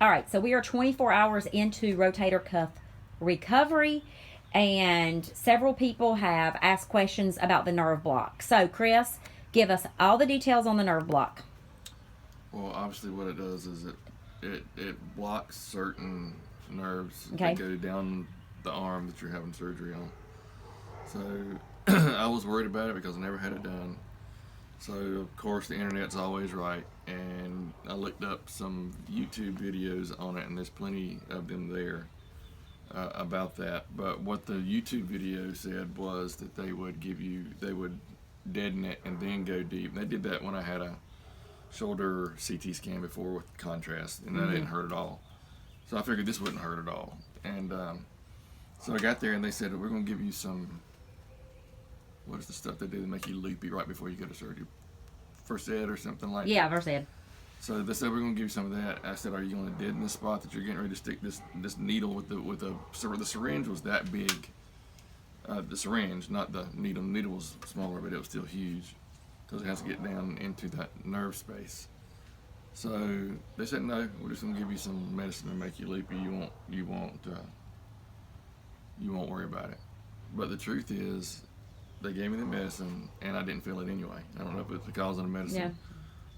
All right, so we are 24 hours into rotator cuff recovery, and several people have asked questions about the nerve block. So, Chris, give us all the details on the nerve block. Well, obviously, what it does is it blocks certain nerves Okay. that go down the arm that you're having surgery on. So I was worried about it because I never had it done. So of course the internet's always right, and I looked up some YouTube videos on it, and there's plenty of them there about that. But what the YouTube video said was that they would deaden it and then go deep. And they did that when I had a shoulder CT scan before with contrast, and that didn't hurt at all. So I figured this wouldn't hurt at all. And so I got there, and they said, we're going to give you some, what is the stuff they do to make you loopy right before you go to surgery? First aid or something like that? Yeah, first aid. So they said, we're going to give you some of that. I said, are you going to deaden the spot that you're getting ready to stick this needle with the syringe was that big. The syringe, not the needle. The needle was smaller, but it was still huge because it has to get down into that nerve space. So they said, no, we're just going to give you some medicine to make you loopy. You won't worry about it. But the truth is, they gave me the medicine, and I didn't feel it anyway. I don't know if it's because of the medicine. Yeah.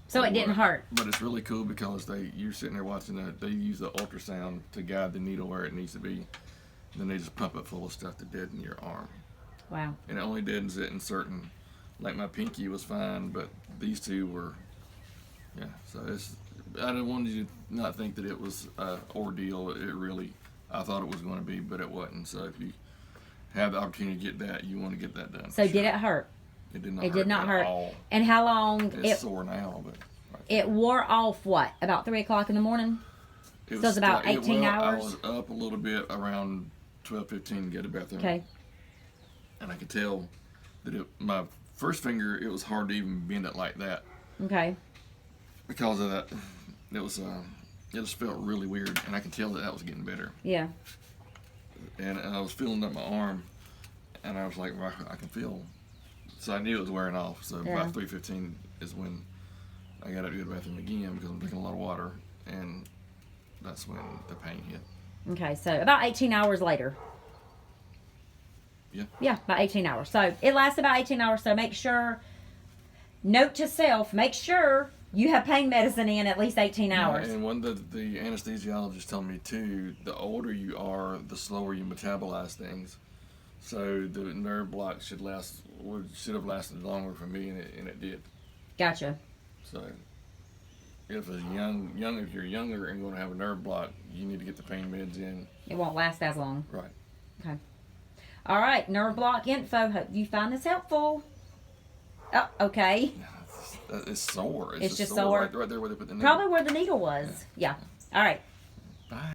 So it didn't hurt. But it's really cool because you're sitting there watching they use the ultrasound to guide the needle where it needs to be. Then they just pump it full of stuff to deaden your arm. Wow. And it only deadens it in certain, like my pinky was fine, but these two were, yeah. So I didn't want you to not think that it was an ordeal. I thought it was going to be, but it wasn't. So if you have the opportunity to get that, you want to get that done. So did it hurt? It did not It hurt did not at hurt. all. And how long? It's sore now, but. It wore off, what, about 3 o'clock in the morning? So it was about 18 hours? I was up a little bit around 12:15 to get to the bathroom. Okay. And I could tell that my first finger, it was hard to even bend it like that. Okay. Because of that, it just felt really weird, and I could tell that was getting better. Yeah. And I was feeling up my arm, and I was like, well, I can feel. So I knew it was wearing off. So about 3:15 is when I got up to go to the bathroom again because I'm drinking a lot of water, and that's when the pain hit. Okay, so about 18 hours later. Yeah. Yeah, about 18 hours. So it lasts about 18 hours. So make sure, note to self, make sure you have pain medicine in at least 18 hours. Yeah, and one of the anesthesiologist told me too, the older you are, the slower you metabolize things. So the nerve block should have lasted longer for me, and it did. Gotcha. So if you're younger and going to have a nerve block, you need to get the pain meds in. It won't last as long. Right. Okay. All right, nerve block info. Hope you find this helpful. Oh, okay. It's sore. It's just sore. Right there where they put the needle. Probably where the needle was. Yeah. All right. Bye.